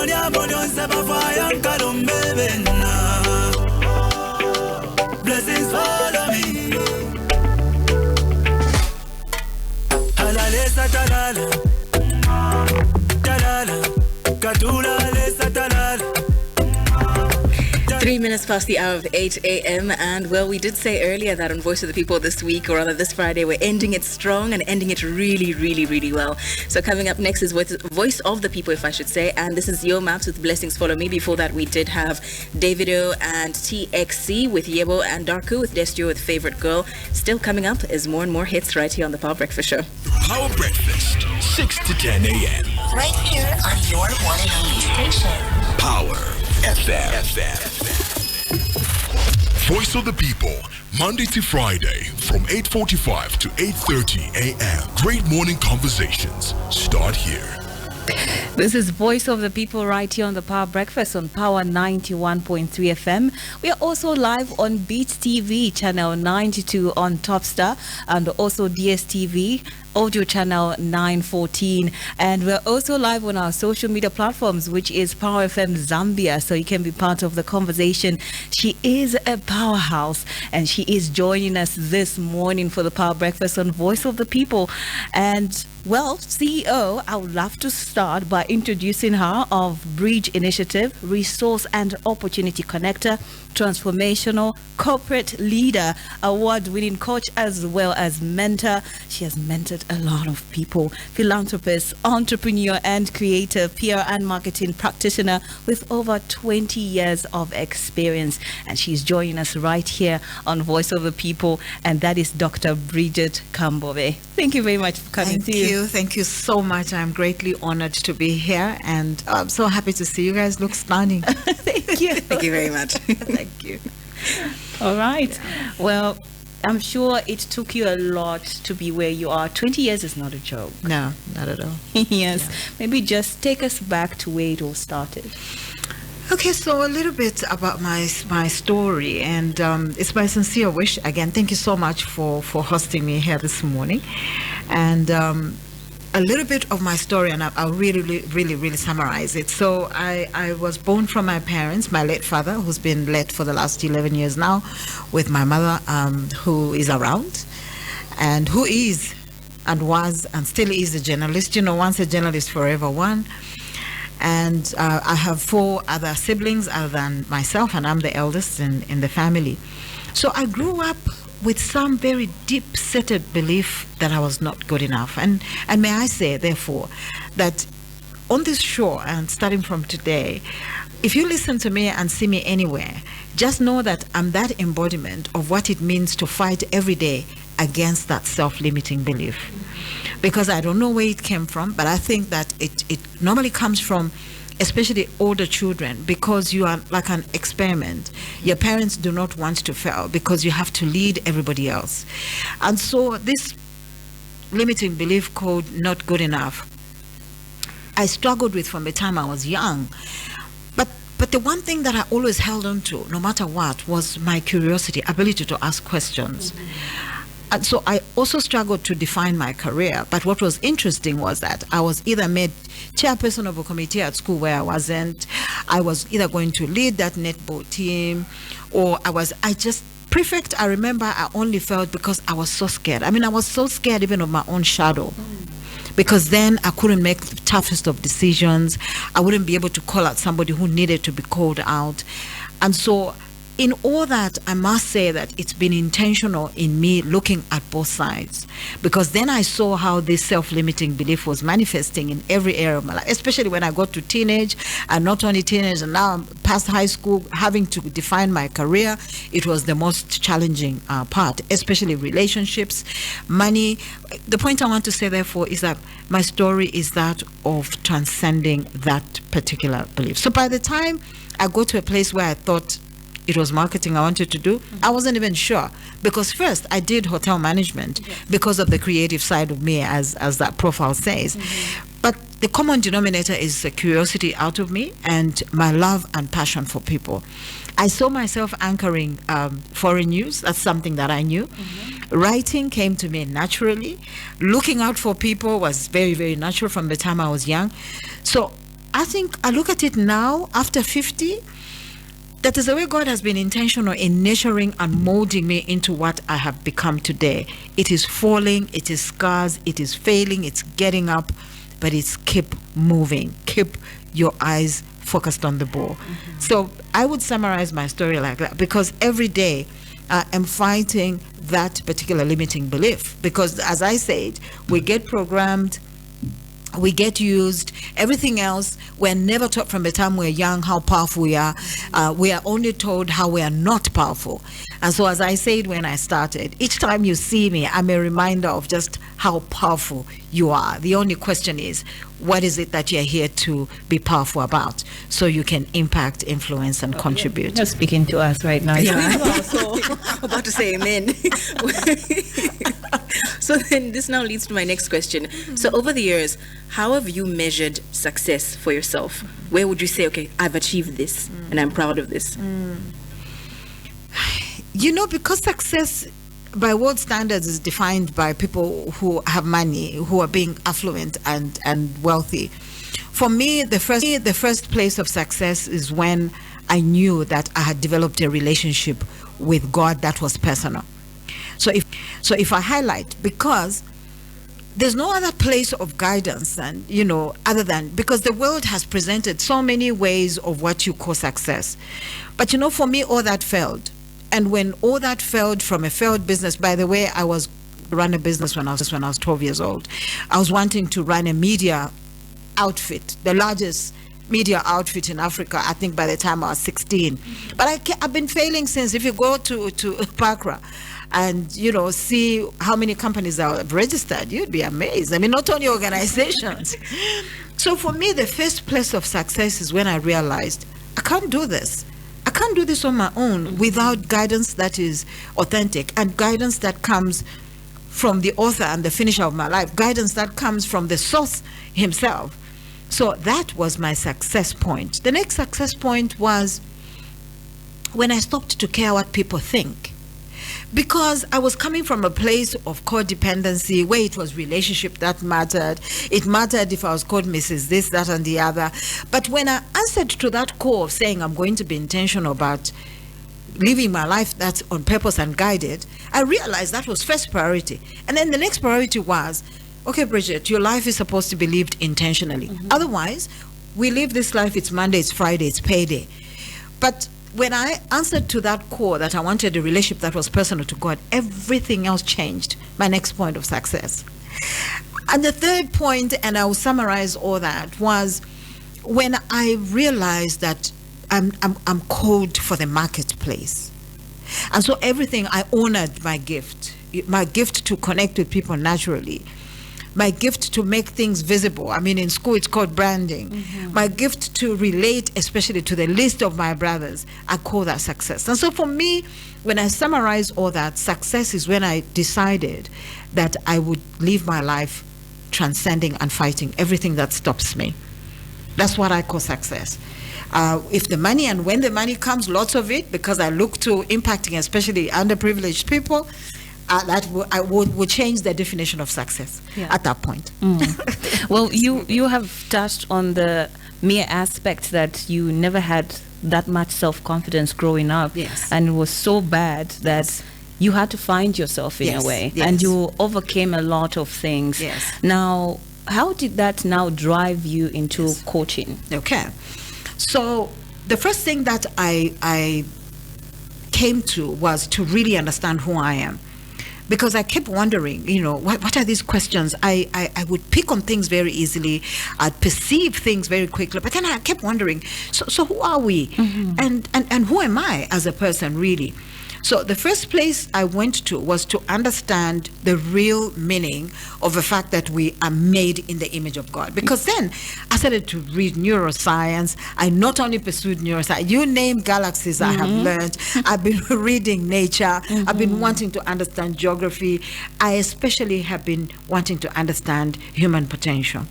Blessings follow me. Halale satalala, talala, katula le satalala. 3 minutes past the hour of 8 a.m. And well, we did say earlier that on Voice of the People this week, or rather this Friday, we're ending it strong and ending it really, really, really well. So coming up next is Voice of the People, if I should say. And this is Yo Maps with Blessings Follow Me. Before that, we did have Davido and TXC with Yebo and Darku with Destio with Favorite Girl. Still coming up is more and more hits right here on the Power Breakfast Show. Power Breakfast, 6 to 10 a.m. Right here on your one and only station. Power FM. Voice of the People, Monday to Friday from 8:45 to 8:30 a.m. Great morning conversations start here. This is Voice of the People right here on the Power Breakfast on Power 91.3 FM. We are also live on Dstv channel 92 on Topstar and also Dstv audio channel 914, and we're also live on our social media platforms, which is Power FM Zambia, so you can be part of the conversation. She is a powerhouse and she is joining us this morning for the Power Breakfast on Voice of the People. And well, CEO, I would love to start by introducing her of Bridge Initiative, Resource and Opportunity Connector, transformational corporate leader, award-winning coach, as well as mentor. She has mentored a lot of people, philanthropist, entrepreneur and creator, PR and marketing practitioner with over 20 years of experience. And she's joining us right here on Voice of the People, and that is Dr. Bridget Kambobe. Thank you very much for coming. Thank you so much. I'm greatly honored to be here, and I'm so happy to see you guys. Look stunning. Thank you. Thank you very much. Thank you. All right. Well, I'm sure it took you a lot to be where you are. 20 years is not a joke. No, not at all. Yes. Yeah. Maybe just take us back to where it all started. Okay, so a little bit about my story, and it's my sincere wish. Again, thank you so much for hosting me here this morning. And a little bit of my story, and I'll really summarize it. So I was born from my parents, my late father, who's been late for the last 11 years now, with my mother, who is around, and who is and was and still is a journalist. You know, once a journalist, forever one. And I have 4 other siblings other than myself, and I'm the eldest in the family. So I grew up with some very deep-seated belief that I was not good enough. And may I say, therefore, that on this show, and starting from today, if you listen to me and see me anywhere, just know that I'm that embodiment of what it means to fight every day against that self-limiting belief. Because I don't know where it came from, but I think that it normally comes from especially older children, because you are like an experiment. Your parents do not want to fail because you have to lead everybody else. And so this limiting belief called not good enough, I struggled with from the time I was young. But the one thing that I always held on to, no matter what, was my curiosity, ability to ask questions. And so I also struggled to define my career. But what was interesting was that I was either made chairperson of a committee at school where I wasn't. I was either going to lead that netball team, or I just prefect. I remember I only felt because I was so scared. I mean, I was so scared even of my own shadow. Because then I couldn't make the toughest of decisions. I wouldn't be able to call out somebody who needed to be called out. And so in all that, I must say that it's been intentional in me looking at both sides, because then I saw how this self-limiting belief was manifesting in every area of my life, especially when I got to teenage, and not only teenage, and now I'm past high school, having to define my career. It was the most challenging part, especially relationships, money. The point I want to say, therefore, is that my story is that of transcending that particular belief. So by the time I got to a place where I thought it was marketing I wanted to do, I wasn't even sure, because first I did hotel management because of the creative side of me, as that profile says. But the common denominator is a curiosity out of me and my love and passion for people. I saw myself anchoring foreign news. That's something that I knew. Writing came to me naturally. Looking out for people was very, very natural from the time I was young. So I think I look at it now after 50, that is the way God has been intentional in nurturing and molding me into what I have become today. It is falling, it is scars, it is failing, it's getting up, but it's keep moving. Keep your eyes focused on the ball. So I would summarize my story like that, because every day I am fighting that particular limiting belief. Because as I said, we get programmed, we get used, everything else. We're never taught from the time we're young how powerful we are. We are only told how we are not powerful. And so as I said when I started, each time you see me, I'm a reminder of just how powerful you are. The only question is, what is it that you're here to be powerful about, so you can impact, influence, and contribute? You're speaking to us right now. Yeah. About to say amen. So then this now leads to my next question. So over the years, how have you measured success for yourself? Where would you say, okay, I've achieved this and I'm proud of this? You know, because success by world standards is defined by people who have money, who are being affluent and wealthy. For me, the first place of success is when I knew that I had developed a relationship with God that was personal. So if I highlight, because there's no other place of guidance, and other than, because the world has presented so many ways of what you call success. But for me, all that failed. And when all that failed from a failed business, by the way, I was run a business when I was 12 years old. I was wanting to run a media outfit, the largest media outfit in Africa, I think by the time I was 16. But I've been failing since. If you go to Pakra and see how many companies are registered, you'd be amazed. I mean, not only organizations. So for me, the first place of success is when I realized I can't do this. I can't do this on my own without guidance that is authentic, and guidance that comes from the author and the finisher of my life, guidance that comes from the source himself. So that was my success point. The next success point was when I stopped to care what people think. Because I was coming from a place of codependency where it was relationship that mattered. It mattered if I was called Mrs. this, that, and the other. But when I answered to that call of saying I'm going to be intentional about living my life that's on purpose and guided, I realized that was first priority. And then the next priority was, okay, Bridget, your life is supposed to be lived intentionally. Otherwise, we live this life, it's Monday, it's Friday, it's payday. But when I answered to that call that I wanted a relationship that was personal to God, everything else changed. My next point of success. And the third point, and I will summarize all that, was when I realized that I'm called for the marketplace. And so everything, I honored my gift to connect with people naturally. My gift to make things visible. I mean, in school, it's called branding. My gift to relate, especially to the least of my brothers, I call that success. And so for me, when I summarize all that, success is when I decided that I would live my life transcending and fighting everything that stops me. That's what I call success. If the money, and when the money comes, lots of it, because I look to impacting especially underprivileged people, that would change the definition of success at that point. Well, you have touched on the mere aspect that you never had that much self-confidence growing up. Yes. And it was so bad that you had to find yourself in a way. Yes. And you overcame a lot of things. Yes. Now, how did that now drive you into coaching? Okay. So the first thing that I came to was to really understand who I am. Because I kept wondering, what are these questions? I would pick on things very easily. I'd perceive things very quickly. But then I kept wondering, so who are we? And who am I as a person, really? So the first place I went to was to understand the real meaning of the fact that we are made in the image of God. Because then I started to read neuroscience. I not only pursued neuroscience, you name galaxies I have learned. I've been reading nature. I've been wanting to understand geography. I especially have been wanting to understand human potential.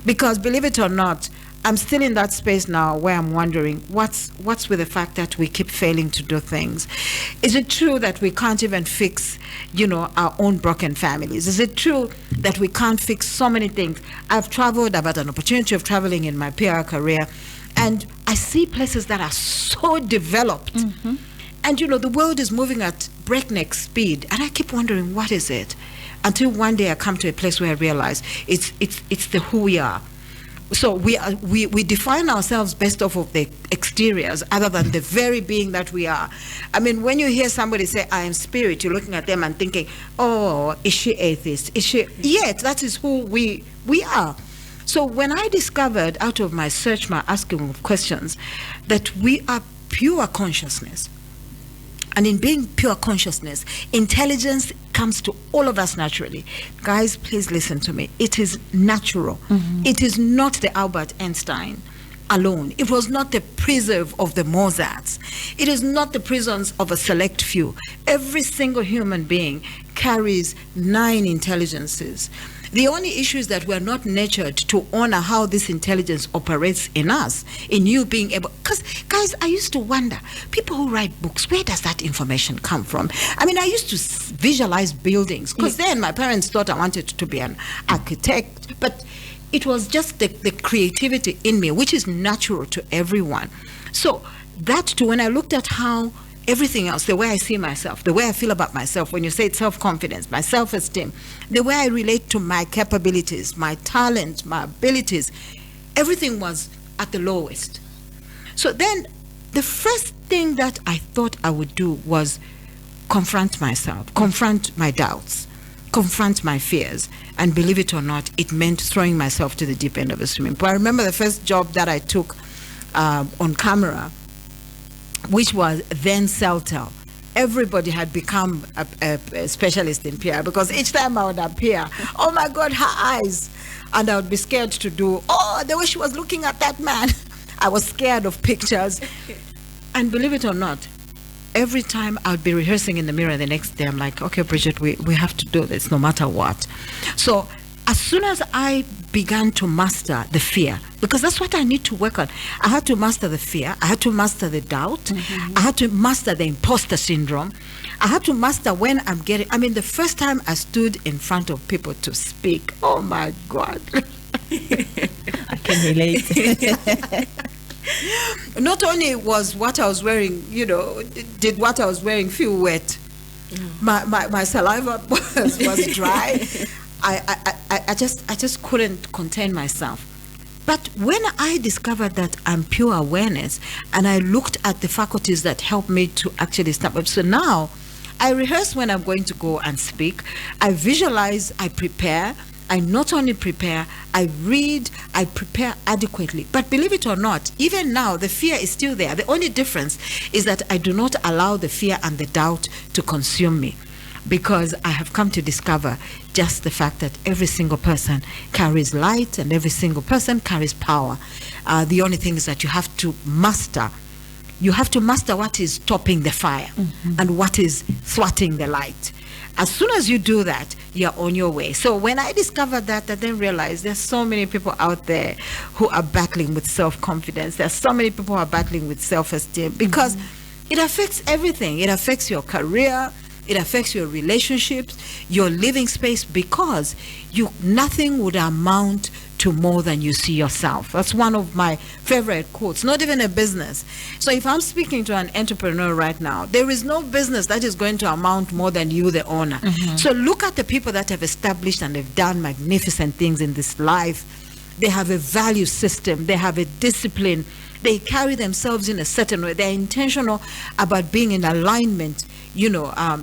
Because believe it or not, I'm still in that space now where I'm wondering what's with the fact that we keep failing to do things. Is it true that we can't even fix, our own broken families? Is it true that we can't fix so many things? I've traveled, I've had an opportunity of traveling in my PR career, and I see places that are so developed. And the world is moving at breakneck speed, and I keep wondering, what is it? Until one day I come to a place where I realize it's the who we are. So we define ourselves based off of the exteriors other than the very being that we are. I mean, when you hear somebody say, I am spirit, you're looking at them and thinking, oh, is she atheist? Is she? Yet, that is who we are. So when I discovered out of my search, my asking of questions, that we are pure consciousness, and in being pure consciousness, intelligence comes to all of us naturally. Guys, please listen to me. It is natural. It is not the Albert Einstein alone. It was not the preserve of the Mozarts. It is not the prisons of a select few. Every single human being carries 9 intelligences. The only issue is that we're not nurtured to honor how this intelligence operates in us, in you being able, because guys, I used to wonder, people who write books, where does that information come from? I mean, I used to visualize buildings, because then my parents thought I wanted to be an architect, but it was just the creativity in me, which is natural to everyone. So that too, when I looked at how everything else, the way I see myself, the way I feel about myself, when you say it's self-confidence, my self-esteem, the way I relate to my capabilities, my talent, my abilities, everything was at the lowest. So then the first thing that I thought I would do was confront myself, confront my doubts, confront my fears. And believe it or not, it meant throwing myself to the deep end of the swimming pool. I remember the first job that I took on camera, which was then Celtel. Everybody had become a specialist in PR, because each time I would appear, oh my God, her eyes. And I would be scared to do, the way she was looking at that man. I was scared of pictures. And believe it or not, every time I would be rehearsing in the mirror the next day, I'm like, okay, Bridget, we have to do this no matter what. So as soon as I began to master the fear, because that's what I need to work on. I had to master the fear. I had to master the doubt. I had to master the imposter syndrome. I had to master when I'm getting, the first time I stood in front of people to speak, oh my God. I can relate. Not only was what I was wearing, did what I was wearing feel wet, my saliva was dry. I just couldn't contain myself. But when I discovered that I'm pure awareness, and I looked at the faculties that helped me to actually step up, so now I rehearse when I'm going to go and speak. I visualize, I prepare. I not only prepare, I read, I prepare adequately. But believe it or not, even now, the fear is still there. The only difference is that I do not allow the fear and the doubt to consume me, because I have come to discover just the fact that every single person carries light and every single person carries power. The only thing is that you have to master. You have to master what is stopping the fire and what is thwarting the light. As soon as you do that, you're on your way. So when I discovered that, I then realized there's so many people out there who are battling with self-confidence. There's so many people who are battling with self-esteem, because it affects everything. It affects your career. It affects your relationships, your living space, because nothing would amount to more than you see yourself. That's one of my favorite quotes, not even a business. So if I'm speaking to an entrepreneur right now, there is no business that is going to amount more than you, the owner. So look at the people that have established and have done magnificent things in this life. They have a value system. They have a discipline. They carry themselves in a certain way. They're intentional about being in alignment,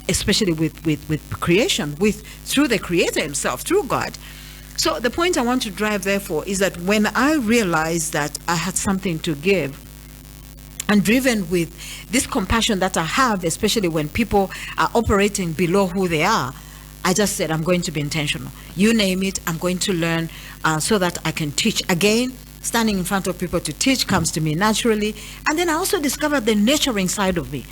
especially with creation, through the Creator himself, through God. So the point I want to drive, therefore, is that when I realized that I had something to give, and driven with this compassion that I have, especially when people are operating below who they are, I just said, I'm going to be intentional. You name it, I'm going to learn so that I can teach. Again, standing in front of people to teach comes to me naturally. And then I also discovered the nurturing side of me.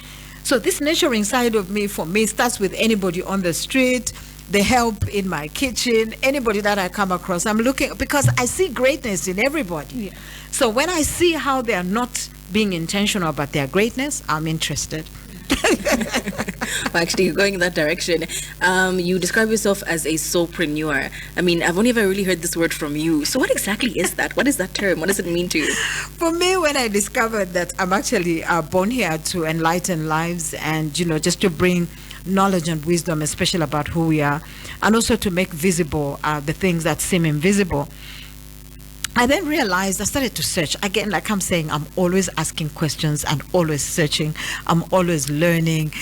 So this nurturing side of me, for me, starts with anybody on the street, the help in my kitchen, anybody that I come across, I'm looking, because I see greatness in everybody. Yeah. So when I see how they are not being intentional about their greatness, I'm interested. Well, actually, going in that direction, you describe yourself as a soulpreneur. I mean, I've only ever really heard this word from you. So what exactly is that? What is that term? What does it mean to you? For me, when I discovered that I'm actually born here to enlighten lives and, just to bring knowledge and wisdom, especially about who we are, and also to make visible the things that seem invisible, I then realized, I started to search. Again, like I'm saying, I'm always asking questions and always searching. I'm always learning.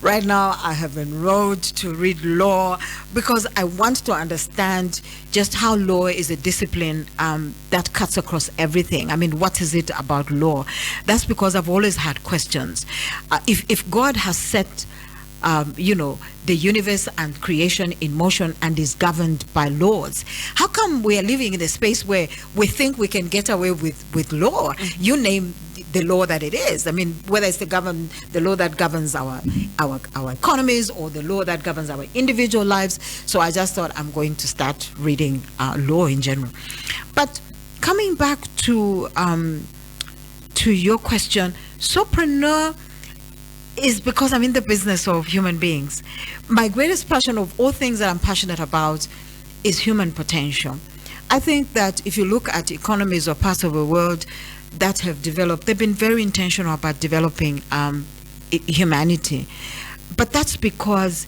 Right now, I have enrolled to read law because I want to understand just how law is a discipline that cuts across everything. I mean, what is it about law? That's because I've always had questions. If God has set the universe and creation in motion and is governed by laws, how come we are living in a space where we think we can get away with law? You name the law that it is. I mean, whether it's the law that governs our economies or the law that governs our individual lives. So I just thought I'm going to start reading law in general. But coming back to your question, Soulprenuer is because I'm in the business of human beings. My greatest passion of all things that I'm passionate about is human potential. I think that if you look at economies or parts of the world that have developed, they've been very intentional about developing humanity. But that's because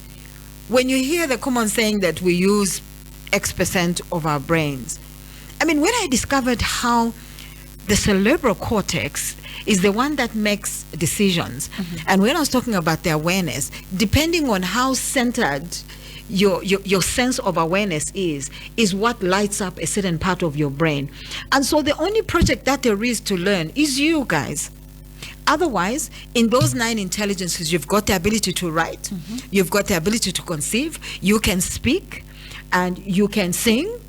when you hear the common saying that we use X% of our brains, I mean, when I discovered how the cerebral cortex is the one that makes decisions. And when I was talking about the awareness, depending on how centered your sense of awareness is what lights up a certain part of your brain. And so the only project that there is to learn is you guys. Otherwise, in those 9 intelligences, you've got the ability to write, you've got the ability to conceive, you can speak, and you can sing.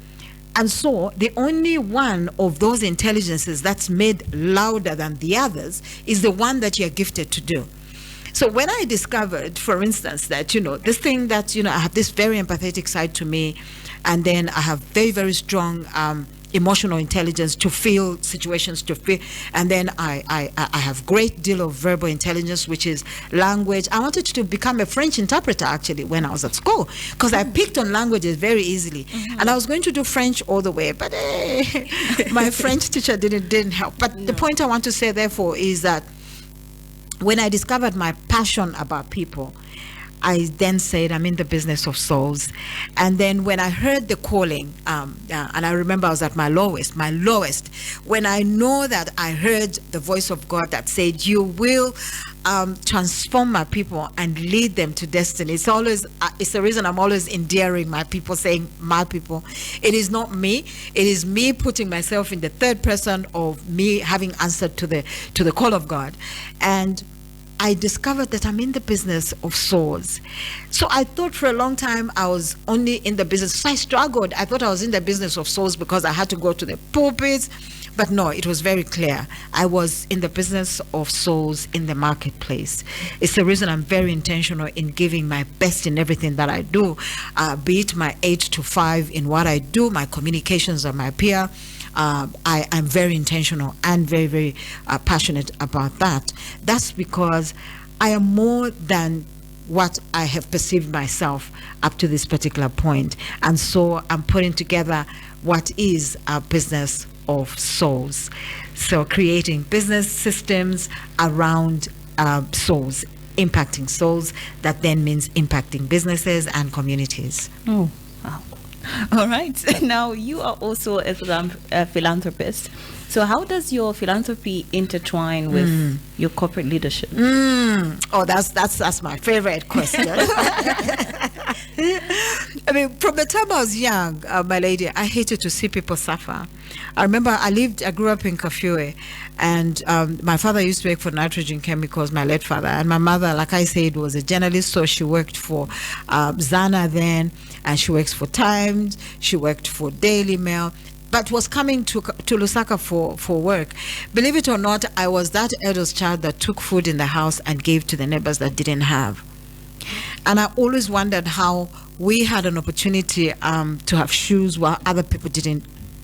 And so the only one of those intelligences that's made louder than the others is the one that you're gifted to do. So when I discovered, for instance, that, this thing that, I have this very empathetic side to me, and then I have very, very strong emotional intelligence to feel situations, and then I have great deal of verbal intelligence, which is language. I wanted to become a French interpreter actually when I was at school, because I picked on languages very easily, and I was going to do French all the way, but my French teacher didn't help. But the point I want to say therefore is that when I discovered my passion about people, I then said, I'm in the business of souls. And then when I heard the calling, and I remember I was at my lowest, when I know that I heard the voice of God that said, you will transform my people and lead them to destiny. It's the reason I'm always endearing my people, saying my people. It is not me. It is me putting myself in the third person of me having answered to the call of God. And I discovered that I'm in the business of souls. So I thought for a long time I was only in the business. So I struggled. I thought I was in the business of souls because I had to go to the pulpits. But no, it was very clear. I was in the business of souls in the marketplace. It's the reason I'm very intentional in giving my best in everything that I do, be it my 8 to 5 in what I do, my communications or my peer. I'm very intentional and very, very passionate about that. That's because I am more than what I have perceived myself up to this particular point. And so I'm putting together what is our business of souls. So creating business systems around souls, impacting souls, that then means impacting businesses and communities. Oh, wow. All right. Now, you are also a philanthropist. So how does your philanthropy intertwine with your corporate leadership? Oh, that's my favorite question. I mean, from the time I was young, my lady, I hated to see people suffer. I remember I grew up in Kafue, and my father used to work for Nitrogen Chemicals, my late father, and my mother, like I said, was a journalist, so she worked for Zana then, and she works for Times, she worked for Daily Mail, but was coming to Lusaka for work. Believe it or not, I was that eldest child that took food in the house and gave to the neighbors that didn't have. And I always wondered how we had an opportunity to have shoes while other people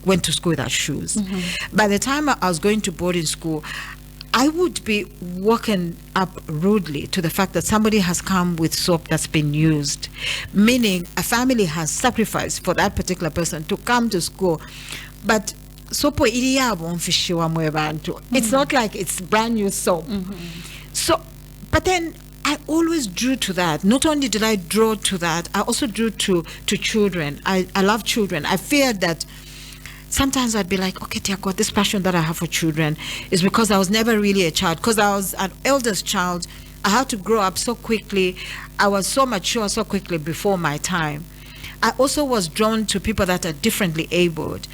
went to school without shoes. By the time I was going to boarding school, I would be woken up rudely to the fact that somebody has come with soap that's been used, meaning a family has sacrificed for that particular person to come to school. But soap it's not like it's brand new soap. So, but then I always drew to that. Not only did I draw to that, I also drew to children. I love children. I feared that sometimes I'd be like, okay, dear God, this passion that I have for children is because I was never really a child. Because I was an eldest child, I had to grow up so quickly. I was so mature so quickly before my time. I also was drawn to people that are differently abled.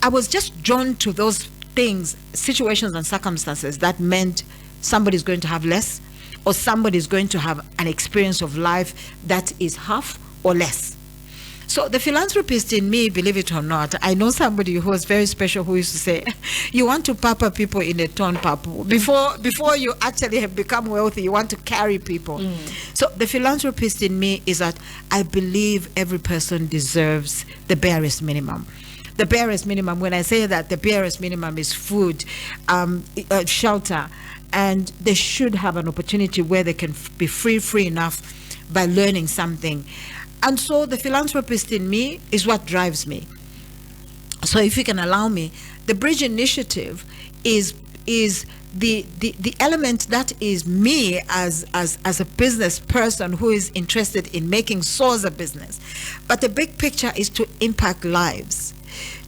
I was just drawn to those things, situations and circumstances that meant somebody's going to have less, or somebody's going to have an experience of life that is half or less. So the philanthropist in me, believe it or not, I know somebody who was very special who used to say, you want to papa people in a ton papu. Before you actually have become wealthy, you want to carry people. So the philanthropist in me is that I believe every person deserves the barest minimum. The barest minimum, when I say that, the barest minimum is food, shelter, and they should have an opportunity where they can be free enough by learning something. And so the philanthropist in me is what drives me. So if you can allow me, the Bridge Initiative is the element that is me as a business person who is interested in making souls a business. But the big picture is to impact lives.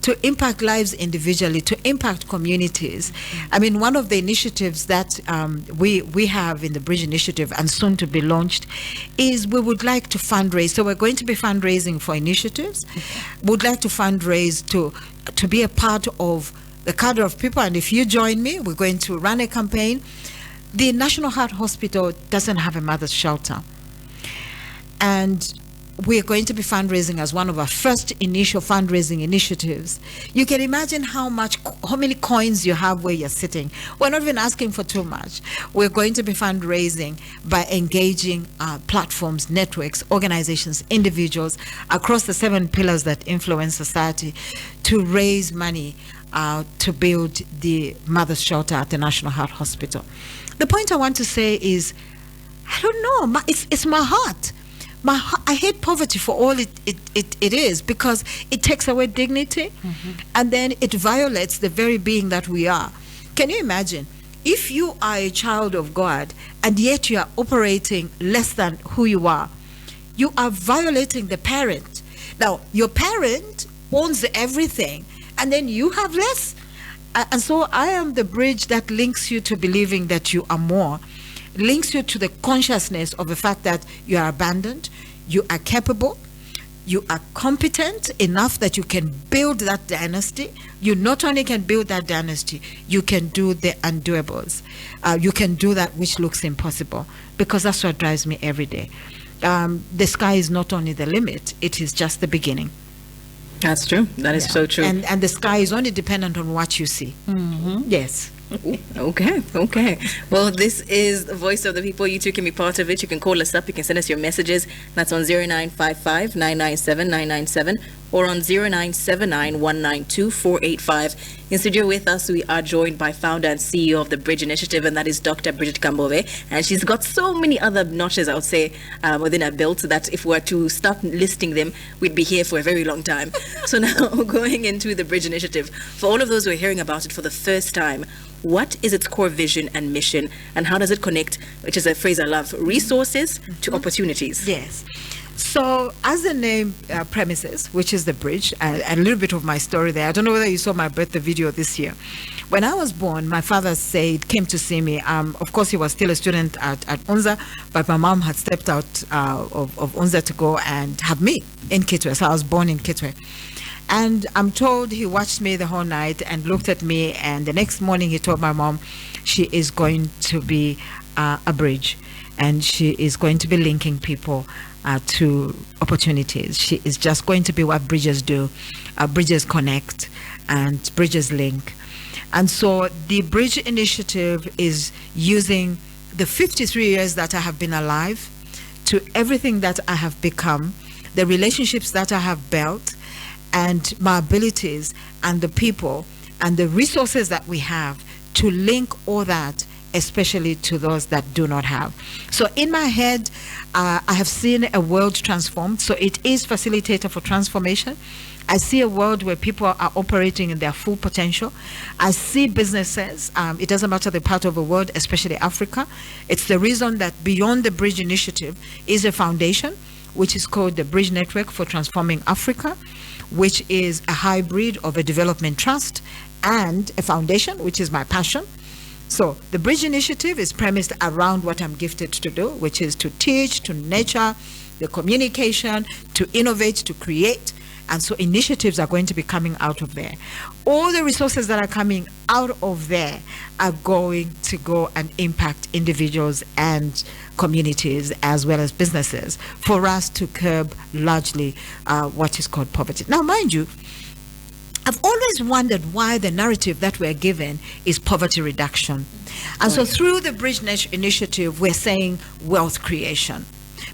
To impact lives individually, to impact communities. I mean, one of the initiatives that we have in the Bridge Initiative and soon to be launched is we would like to fundraise. So we're going to be fundraising for initiatives. We'd like to fundraise to be a part of the cadre of people. And if you join me, we're going to run a campaign. The National Heart Hospital doesn't have a mother's shelter. And we're going to be fundraising as one of our first initial fundraising initiatives. You can imagine how many coins you have where you're sitting. We're not even asking for too much. We're going to be fundraising by engaging platforms, networks, organizations, individuals across the 7 pillars that influence society to raise money to build the mother's shelter at the National Heart Hospital. The point I want to say is, I don't know, it's my heart. I hate poverty for all it is, because it takes away dignity, and then it violates the very being that we are. Can you imagine if you are a child of God and yet you are operating less than who you are? You are violating the parent. Now, your parent owns everything and then you have less. And so I am the bridge that links you to believing that you are more, links you to the consciousness of the fact that you are abandoned, you are capable, you are competent enough that you can build that dynasty. You not only can build that dynasty, you can do the undoables. You can do that which looks impossible, because that's what drives me every day. The sky is not only the limit, it is just the beginning. That's true. That is so true. And the sky is only dependent on what you see. Yes. Okay. Well, this is the Voice of the People. You too can be part of it. You can call us up. You can send us your messages. That's on 0955 997 997 or on 0979 192 485. In studio with us, we are joined by founder and CEO of the Bridge Initiative, and that is Dr. Bridget Kambobe. And she's got so many other notches, I would say, within her belt, that if we were to start listing them, we'd be here for a very long time. So now, going into the Bridge Initiative, for all of those who are hearing about it for the first time, what is its core vision and mission, and how does it connect, which is a phrase I love, resources to opportunities? Yes. So as the name premises, which is the bridge, a little bit of my story there. I don't know whether you saw my birthday video this year. When I was born, my father came to see me. Of course, he was still a student at UNZA, but my mom had stepped out of UNZA to go and have me in Kitwe. So I was born in Kitwe. And I'm told he watched me the whole night and looked at me, and the next morning he told my mom she is going to be a bridge, and she is going to be linking people to opportunities. She is just going to be what bridges do. Bridges connect and bridges link. And so the Bridge Initiative is using the 53 years that I have been alive to everything that I have become, the relationships that I have built, and my abilities and the people and the resources that we have to link all that, especially to those that do not have. So in my head, I have seen a world transformed. So it is facilitator for transformation. I see a world where people are operating in their full potential. I see businesses, it doesn't matter the part of the world, especially Africa. It's the reason that Beyond the Bridge initiative is a foundation, which is called the Bridge Network for Transforming Africa, which is a hybrid of a development trust and a foundation, which is my passion. So the Bridge initiative is premised around what I'm gifted to do, which is to teach, to nurture, the communication, to innovate, to create. And so initiatives are going to be coming out of there. All the resources that are coming out of there are going to go and impact individuals and communities as well as businesses for us to curb largely what is called poverty. Now, mind you, I've always wondered why the narrative that we're given is poverty reduction. And so through the Bridge initiative, we're saying wealth creation,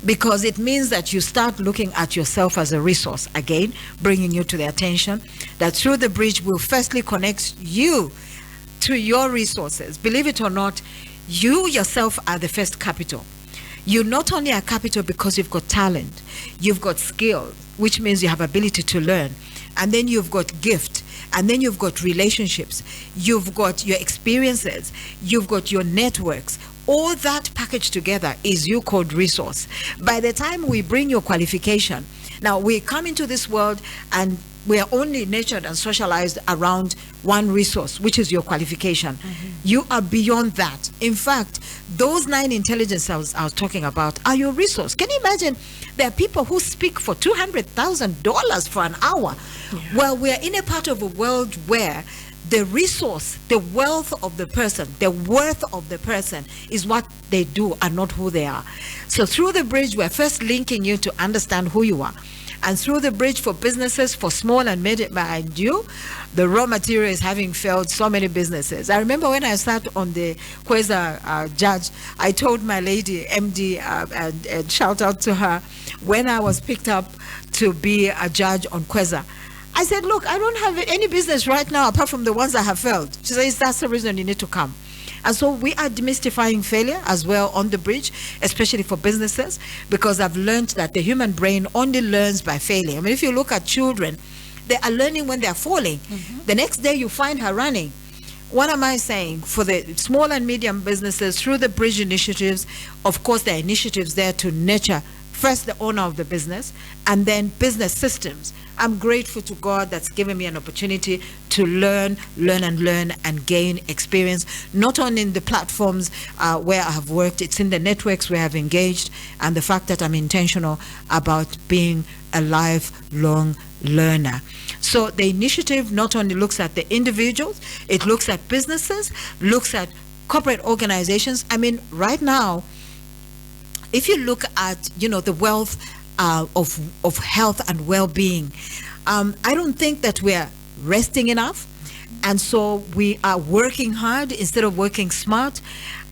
because it means that you start looking at yourself as a resource, again, bringing you to the attention that through the Bridge will firstly connect you to your resources. Believe it or not, you yourself are the first capital. You not only are capital because you've got talent, you've got skill, which means you have ability to learn, and then you've got gift, and then you've got relationships, you've got your experiences, you've got your networks. All that packaged together is you called resource. By the time we bring your qualification, now we come into this world and we are only nurtured and socialized around one resource, which is your qualification. You are beyond that. In fact, those 9 intelligences I was talking about are your resource. Can you imagine? There are people who speak for $200,000 for an hour. Well, we are in a part of the world where the resource, the wealth of the person, the worth of the person is what they do and not who they are. So through the Bridge, we're first linking you to understand who you are. And through the Bridge for businesses, for small and medium, mind you, the raw material is having failed so many businesses. I remember when I sat on the Kweza judge, I told my lady, MD, and shout out to her, when I was picked up to be a judge on Kweza, I said, look, I don't have any business right now apart from the ones I have failed. She says, that's the reason you need to come. And so we are demystifying failure as well on the Bridge, especially for businesses, because I've learned that the human brain only learns by failing. I mean, if you look at children, they are learning when they're falling. The next day you find her running. What am I saying? For the small and medium businesses, through the Bridge initiatives, of course, there are initiatives there to nurture first the owner of the business and then business systems. I'm grateful to God that's given me an opportunity to learn and gain experience, not only in the platforms where I have worked, it's in the networks where I've engaged, and the fact that I'm intentional about being a lifelong learner. So the initiative not only looks at the individuals, it looks at businesses, looks at corporate organizations. I mean, right now, if you look at, the wealth of health and well-being, I don't think that we're resting enough, and so we are working hard instead of working smart.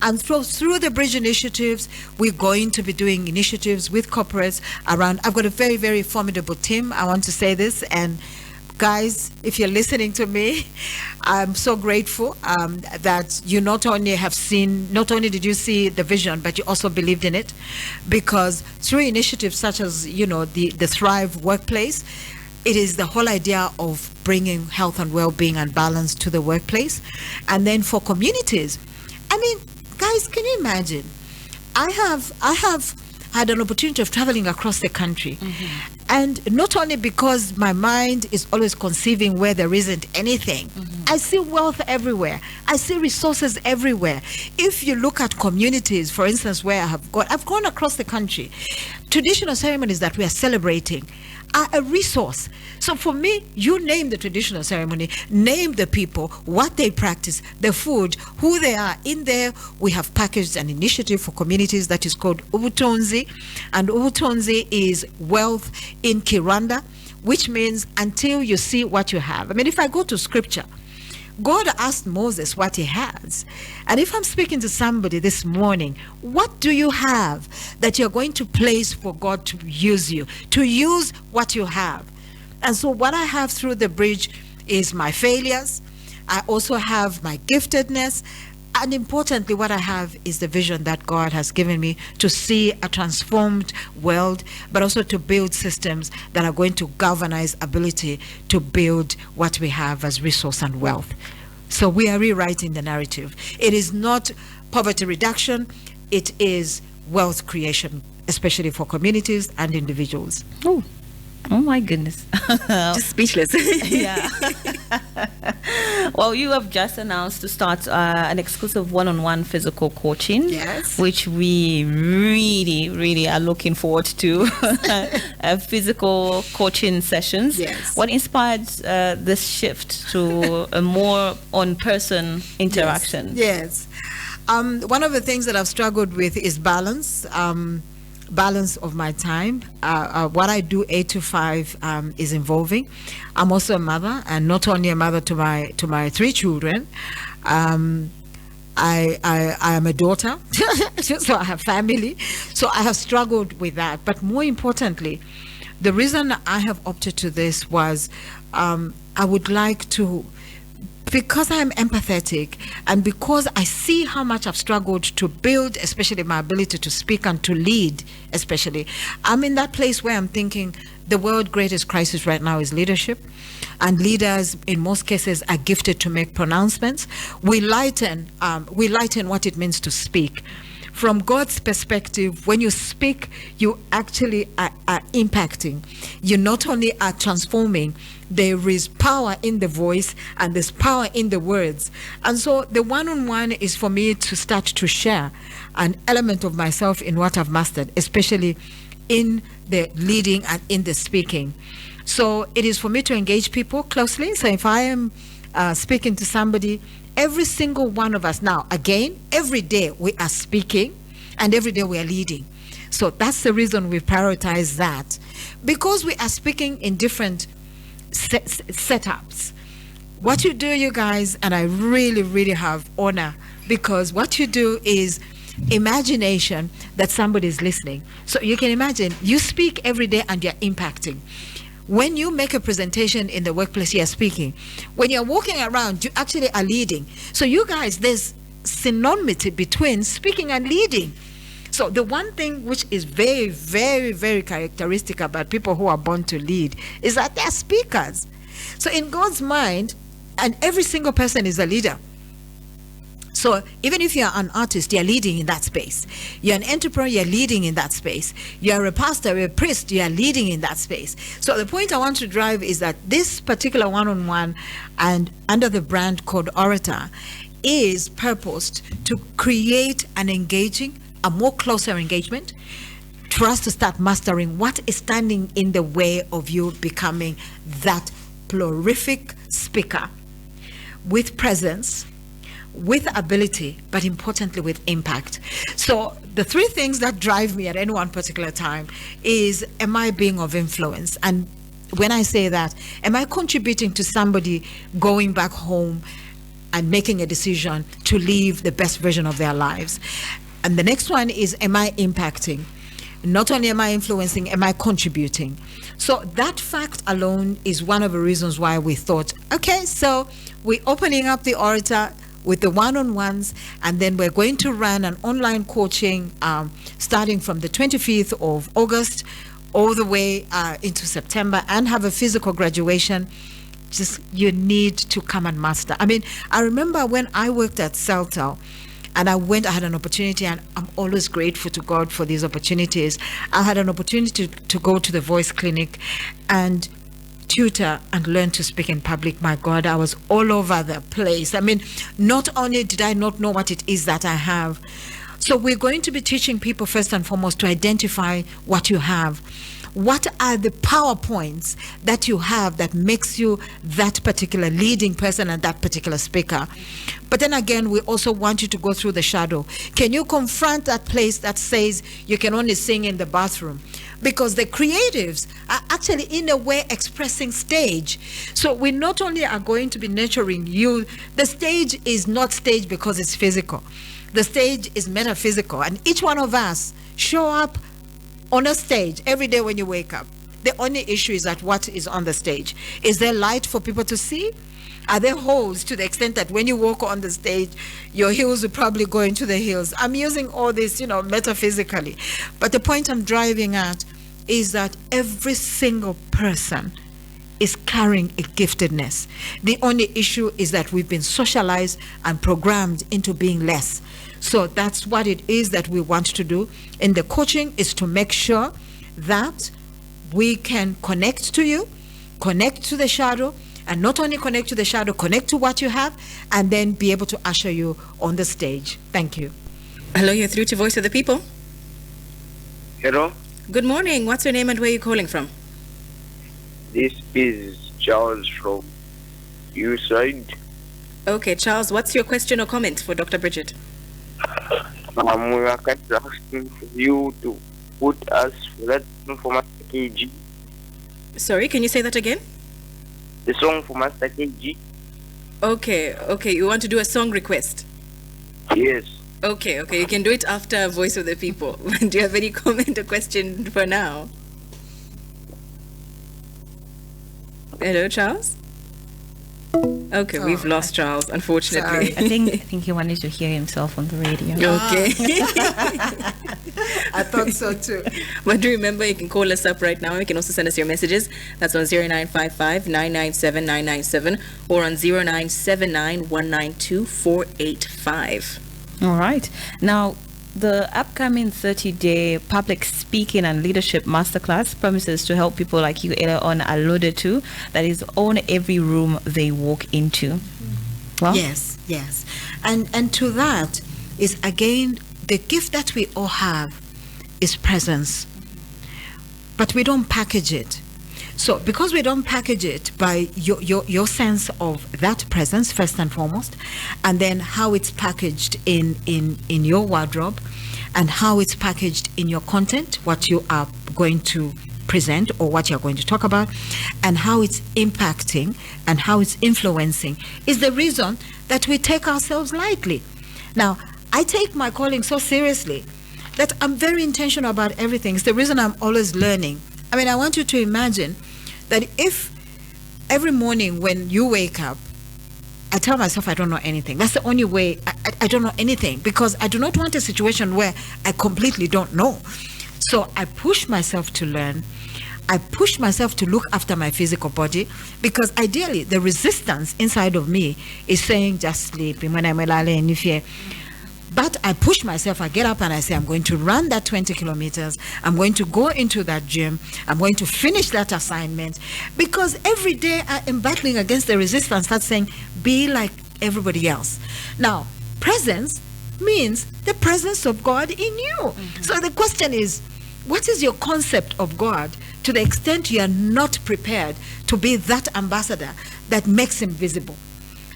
And through the Bridge initiatives, we're going to be doing initiatives with corporates around. I've got a very, very formidable team. I want to say this, and guys, if you're listening to me, I'm so grateful that you not only did you see the vision, but you also believed in it, because through initiatives such as, the Thrive Workplace, it is the whole idea of bringing health and well-being and balance to the workplace. And then for communities, I mean, guys, can you imagine? I have had an opportunity of traveling across the country. And not only because my mind is always conceiving where there isn't anything, I see wealth everywhere. I see resources everywhere. If you look at communities, for instance, where I've gone across the country, traditional ceremonies that we are celebrating are a resource. So for me, you name the traditional ceremony, name the people, what they practice, the food, who they are. In there, we have packaged an initiative for communities that is called Ubutonzi. And Ubutonzi is wealth in Kiranda, which means until you see what you have. I mean, if I go to scripture, God asked Moses what he has. And if I'm speaking to somebody this morning, what do you have that you're going to place for God to use you, to use what you have? And so what I have through the bridge is my failures. I also have my giftedness. And importantly, what I have is the vision that God has given me to see a transformed world, but also to build systems that are going to galvanize ability to build what we have as resource and wealth. So we are rewriting the narrative. It is not poverty reduction, it is wealth creation, especially for communities and individuals. Oh my goodness. Just speechless. Yeah. Well, you have just announced to start an exclusive one-on-one physical coaching. Yes. Which we really, really are looking forward to. Physical coaching sessions. Yes. What inspired this shift to a more on-person interaction? Yes. One of the things that I've struggled with is balance. Balance of my time. What I do 8 to 5 is involving. I'm also a mother, and not only a mother to my 3 children. I am a daughter, so I have family. So I have struggled with that. But more importantly, the reason I have opted to this was I would like to, because I'm empathetic and because I see how much I've struggled to build, especially my ability to speak and to lead, especially, I'm in that place where I'm thinking the world's greatest crisis right now is leadership. And leaders, in most cases, are gifted to make pronouncements. We lighten what it means to speak. From God's perspective, when you speak, you actually are impacting. You not only are transforming, there is power in the voice and there's power in the words. And so the one-on-one is for me to start to share an element of myself in what I've mastered, especially in the leading and in the speaking. So it is for me to engage people closely. So if I am speaking to somebody, every single one of us now, again, every day we are speaking and every day we are leading. So that's the reason we prioritize that. Because we are speaking in different setups. What you do, you guys, and I really, really have honor, because what you do is imagination that somebody is listening. So you can imagine, you speak every day and you're impacting. When you make a presentation in the workplace, you're speaking. When you're walking around, you actually are leading. So you guys, there's synonymity between speaking and leading. So the one thing which is very, very, very characteristic about people who are born to lead is that they're speakers. So in God's mind, and every single person is a leader. So even if you're an artist, you're leading in that space. You're an entrepreneur, you're leading in that space. You're a pastor, you're a priest, you're leading in that space. So the point I want to drive is that this particular one-on-one and under the brand called Orator is purposed to create an engaging, a more closer engagement for us to start mastering what is standing in the way of you becoming that prolific speaker with presence, with ability, but importantly with impact. So the 3 things that drive me at any one particular time is, am I being of influence? And when I say that, am I contributing to somebody going back home and making a decision to live the best version of their lives? And the next one is, am I impacting? Not only am I influencing, am I contributing? So that fact alone is one of the reasons why we thought, okay, so we're opening up the Orator with the one-on-ones, and then we're going to run an online coaching starting from the 25th of August all the way into September, and have a physical graduation. Just, you need to come and master. I mean, I remember when I worked at Celtel, and I had an opportunity, and I'm always grateful to God for these opportunities. I had an opportunity to go to the voice clinic and tutor and learn to speak in public. My God, I was all over the place. I mean, not only did I not know what it is that I have, So we're going to be teaching people first and foremost to identify what you have. What are the power points that you have that makes you that particular leading person and that particular speaker? But then again, we also want you to go through the shadow. Can you confront that place that says you can only sing in the bathroom? Because the creatives are actually in a way expressing stage. So we not only are going to be nurturing you, the stage is not stage because it's physical. The stage is metaphysical, and each one of us show up on a stage every day when you wake up. The only issue is that what is on the stage. Is there light for people to see? Are there holes to the extent that when you walk on the stage, your heels will probably go into the heels? I'm using all this, metaphysically. But the point I'm driving at is that every single person is carrying a giftedness. The only issue is that we've been socialized and programmed into being less. So that's what it is that we want to do in the coaching, is to make sure that we can connect to you, connect to the shadow, and not only connect to the shadow, connect to what you have, and then be able to usher you on the stage. Thank you. Hello, you're through to Voice of the People. Hello, Good morning. What's your name and where are you calling from? this is Charles from your side. Okay, Charles, what's your question or comment for Dr. Bridget? We are kind of asking for you to put us for that song for Master KG. Sorry, can you say that again? The song for Master KG? Okay, you want to do a song request? Yes. Okay, you can do it after Voice of the People. Do you have any comment or question for now? Hello, Charles? Okay, we've lost Charles, unfortunately. I think he wanted to hear himself on the radio. Okay. I thought so too. But do remember, you can call us up right now. You can also send us your messages. That's on 0955 997 997 or on 0979 192 485. All right. Now, the upcoming 30-day public speaking and leadership masterclass promises to help people like you earlier on alluded to, that is own every room they walk into. Well, Yes. And to that is, again, the gift that we all have is presence. But we don't package it. So because we don't package it by your sense of that presence first and foremost, and then how it's packaged in your wardrobe, and how it's packaged in your content, what you are going to present or what you're going to talk about, and how it's impacting and how it's influencing, is the reason that we take ourselves lightly. Now, I take my calling so seriously that I'm very intentional about everything. It's the reason I'm always learning. I mean, I want you to imagine that if every morning when you wake up, I tell myself I don't know anything. That's the only way. I don't know anything, because I do not want a situation where I completely don't know. So I push myself to learn. I push myself to look after my physical body, because ideally the resistance inside of me is saying just sleep. But I push myself, I get up and I say, I'm going to run that 20 kilometers. I'm going to go into that gym. I'm going to finish that assignment. Because every day I am battling against the resistance that's saying, be like everybody else. Now, presence means the presence of God in you. Mm-hmm. So the question is, what is your concept of God to the extent you are not prepared to be that ambassador that makes him visible?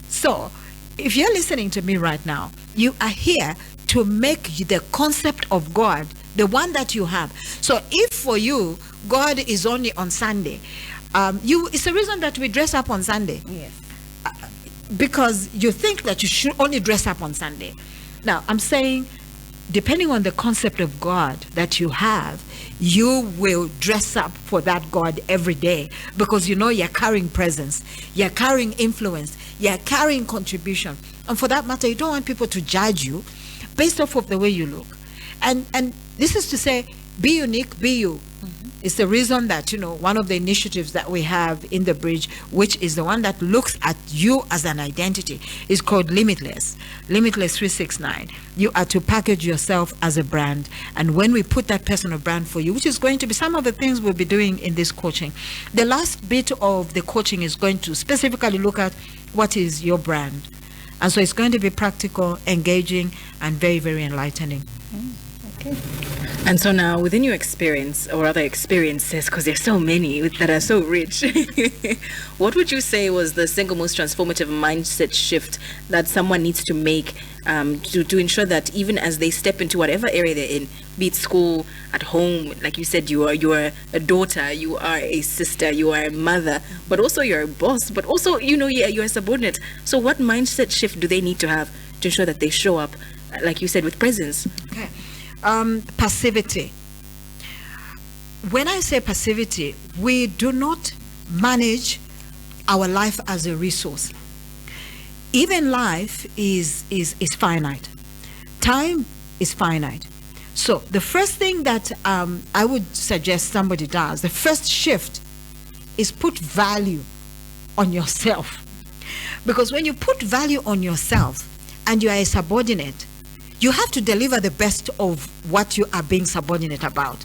So, if you're listening to me right now, you are here to make the concept of God, the one that you have. So if for you, God is only on Sunday, it's the reason that we dress up on Sunday. Yes. Because you think that you should only dress up on Sunday. Now, I'm saying, depending on the concept of God that you have, you will dress up for that God every day, because you know you're carrying presence, you're carrying influence, you're carrying contribution. And for that matter, you don't want people to judge you based off of the way you look. And this is to say, be unique, be you. Mm-hmm. It's the reason that, one of the initiatives that we have in the bridge, which is the one that looks at you as an identity, is called Limitless 369. You are to package yourself as a brand. And when we put that personal brand for you, which is going to be some of the things we'll be doing in this coaching, the last bit of the coaching is going to specifically look at what is your brand. And so it's going to be practical, engaging, and very, very enlightening. Okay. And so now, within your experience, or other experiences, because there's so many that are so rich, what would you say was the single most transformative mindset shift that someone needs to make to ensure that even as they step into whatever area they're in, be it school, at home, like you said, you are a daughter, you are a sister, you are a mother, but also you're a boss, but also, you're a subordinate. So what mindset shift do they need to have to ensure that they show up, like you said, with presence? Okay. Passivity. When I say passivity, we do not manage our life as a resource. Even life is finite. Time is finite. So the first thing that I would suggest somebody does, the first shift, is put value on yourself. Because when you put value on yourself and you are a subordinate, you have to deliver the best of what you are being subordinate about.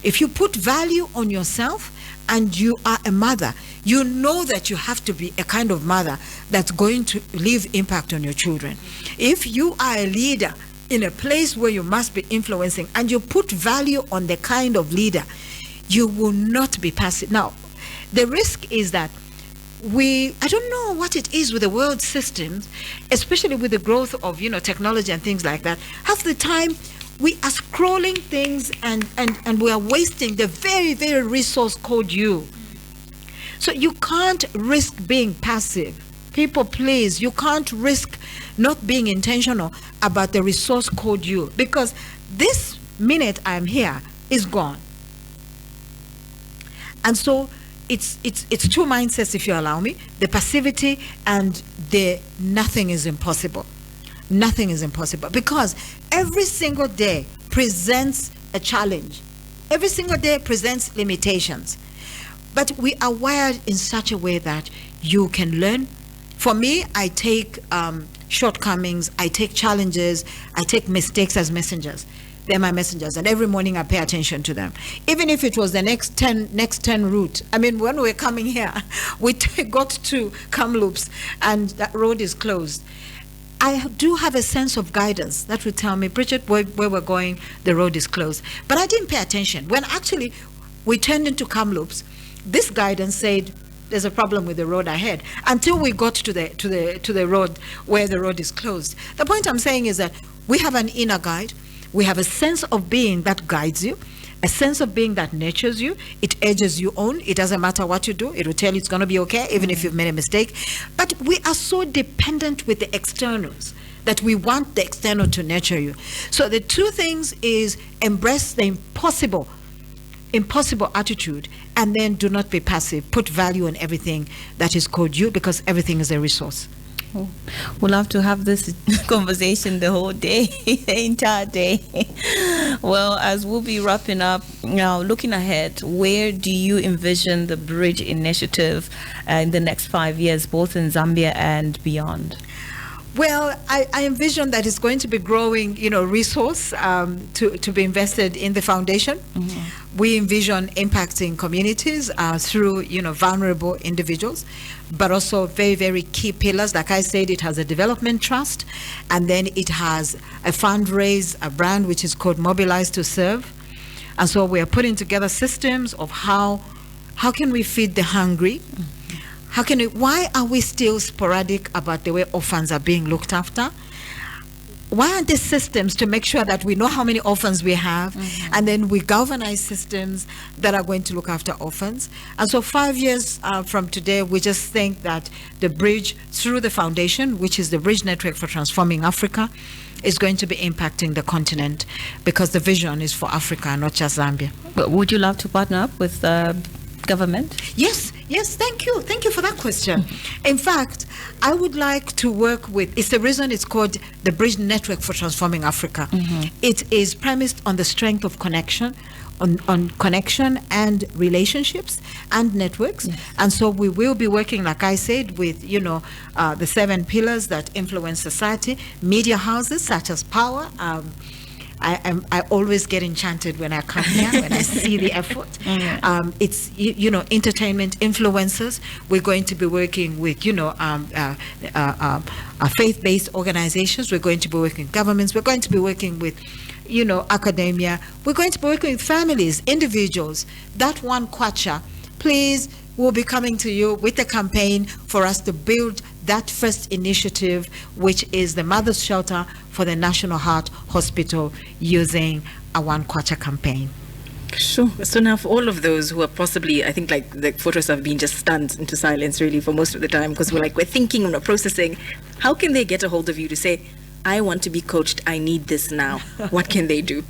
If you put value on yourself and you are a mother, you know that you have to be a kind of mother that's going to leave impact on your children. If you are a leader in a place where you must be influencing and you put value on the kind of leader, you will not be passive. Now, the risk is that I don't know what it is with the world systems, especially with the growth of, technology and things like that. Half the time, we are scrolling things and we are wasting the very, very resource called you. So you can't risk being passive. People, please, you can't risk not being intentional about the resource called you, because this minute I'm here is gone. And so it's two mindsets, if you allow me: the passivity and the nothing is impossible. Nothing is impossible, because every single day presents a challenge. Every single day presents limitations. But we are wired in such a way that you can learn. For me, I take shortcomings, I take challenges, I take mistakes as messengers. They're my messengers, and every morning I pay attention to them. Even if it was the next 10 route. I mean, when we're coming here, we got to Kamloops and that road is closed. I do have a sense of guidance that would tell me, Bridget, where we're going, the road is closed. But I didn't pay attention. When actually we turned into Kamloops, this guidance said there's a problem with the road ahead, until we got to the road where the road is closed. The point I'm saying is that we have an inner guide. We have a sense of being that guides you, a sense of being that nurtures you. It edges you on. It doesn't matter what you do. It will tell you it's going to be okay, even if you've made a mistake. But we are so dependent with the externals that we want the external to nurture you. So the two things is embrace the impossible attitude, and then do not be passive. Put value on everything that is called you, because everything is a resource. Oh, we'll have to have this conversation the whole day, the entire day. Well, as we'll be wrapping up now, looking ahead, where do you envision the Bridge initiative in the next 5 years, both in Zambia and beyond? Well, I envision that it's going to be growing, resource to be invested in the foundation. Mm-hmm. We envision impacting communities through, vulnerable individuals, but also very, very key pillars. Like I said, it has a development trust, and then it has a fundraise, a brand which is called Mobilize to Serve. And so we are putting together systems of how can we feed the hungry. Mm-hmm. Why are we still sporadic about the way orphans are being looked after? Why aren't there systems to make sure that we know how many orphans we have, mm-hmm. and then we galvanize systems that are going to look after orphans? And so 5 years from today, we just think that the Bridge, through the foundation, which is the Bridge Network for Transforming Africa, is going to be impacting the continent, because the vision is for Africa, not just Zambia. But would you love to partner up with government? Yes, thank you for that question. In fact, I would like to work with, it's the reason it's called the Bridge Network for Transforming Africa. Mm-hmm. It is premised on the strength of connection, on connection and relationships and networks. Yes. And so we will be working, like I said, with the 7 pillars that influence society, media houses such as Power. I always get enchanted when I come here, when I see the effort. Mm-hmm. It's, entertainment influencers. We're going to be working with, faith-based organizations. We're going to be working with governments. We're going to be working with academia. We're going to be working with families, individuals. That one kwacha, please, we'll be coming to you with a campaign for us to build that first initiative, which is the Mother's Shelter for the National Heart Hospital, using a one kwacha campaign. Sure. So now for all of those who are possibly, I think like the Fortrace have been just stunned into silence really for most of the time, because we're thinking and we're processing, how can they get a hold of you to say, I want to be coached, I need this now? What can they do?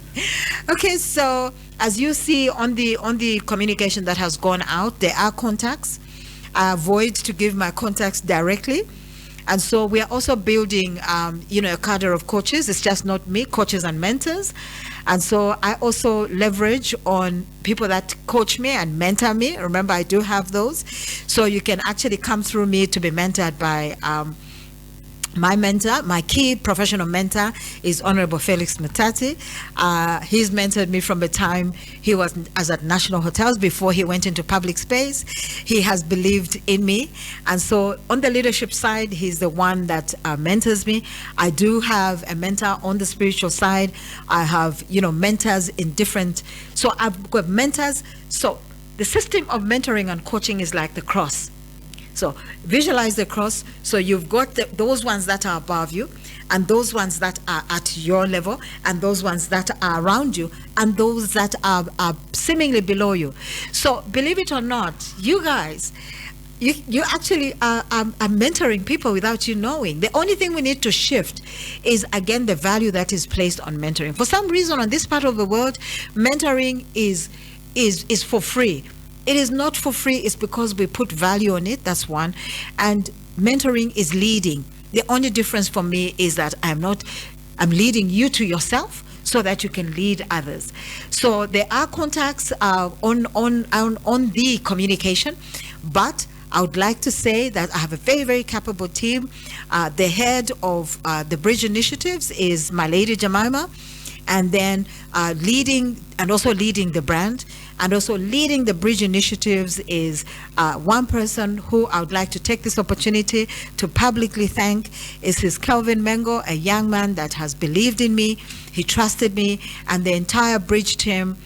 Okay, so as you see on the communication that has gone out, there are contacts. I avoid to give my contacts directly. And so we are also building, a cadre of coaches. It's just not me, coaches and mentors. And so I also leverage on people that coach me and mentor me. Remember, I do have those. So you can actually come through me to be mentored by my mentor. My key professional mentor is Honorable Felix Mutati. He's mentored me from the time he was at National Hotels before he went into public space. He has believed in me. And so on the leadership side, he's the one that mentors me. I do have a mentor on the spiritual side. I have, mentors in different, so I've got mentors. So the system of mentoring and coaching is like the cross. So visualize the cross. So you've got those ones that are above you, and those ones that are at your level, and those ones that are around you, and those that are seemingly below you. So believe it or not, you guys, you actually are mentoring people without you knowing. The only thing we need to shift is, again, the value that is placed on mentoring. For some reason, on this part of the world, mentoring is for free. It is not for free. It's because we put value on it. That's one. And mentoring is leading. The only difference for me is that I'm leading you to yourself so that you can lead others. So there are contacts on the communication, but I would like to say that I have a very, very capable team. The head of the Bridge Initiatives is my lady Jemima, and then leading the brand, and also leading the Bridge Initiatives is one person who I would like to take this opportunity to publicly thank. Is his Kelvin Mengo, a young man that has believed in me. He trusted me, and the entire Bridge team.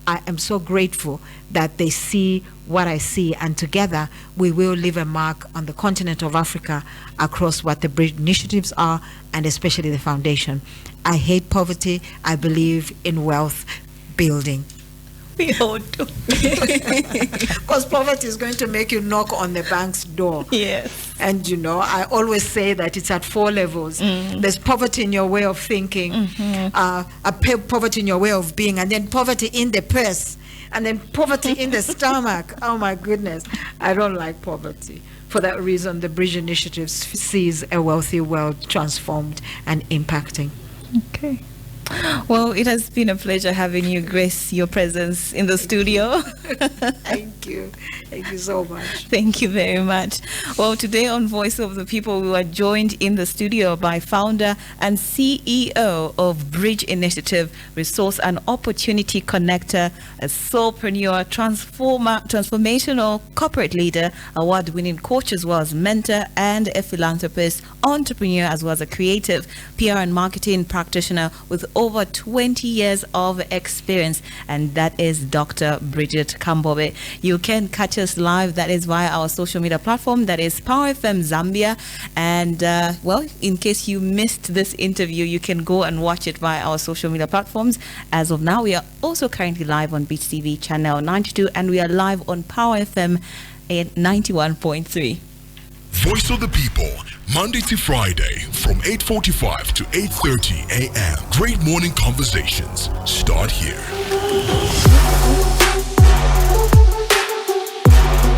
I am so grateful that they see what I see, and together we will leave a mark on the continent of Africa across what the Bridge Initiatives are, and especially the foundation. I hate poverty. I believe in wealth building. We all do. Because poverty is going to make you knock on the bank's door. Yes. And I always say that it's at 4 levels. There's poverty in your way of thinking, poverty in your way of being, and then poverty in the purse, and then poverty in the stomach. Oh my goodness. I don't like poverty. For that reason, the Bridge Initiative sees a wealthy world transformed and impacting. Okay. Well, it has been a pleasure having you grace your presence in the studio. Thank you. Thank you so much. Thank you very much. Well, today on Voice of the People, we were joined in the studio by founder and CEO of Bridge Initiative, Resource and Opportunity Connector, a Soulprenuer, transformational corporate leader, award-winning coach as well as mentor, and a philanthropist, entrepreneur as well as a creative PR and marketing practitioner with over 20 years of experience, and that is Dr. Bridget Kambobe. You can catch us live, that is via our social media platform, that is Power FM Zambia, and in case you missed this interview, you can go and watch it via our social media platforms. As of now, we are also currently live on Dstv channel 92, and we are live on Power FM at 91.3. Voice of the People, Monday to Friday from 8:45 to 8:30 a.m. Great morning conversations start here.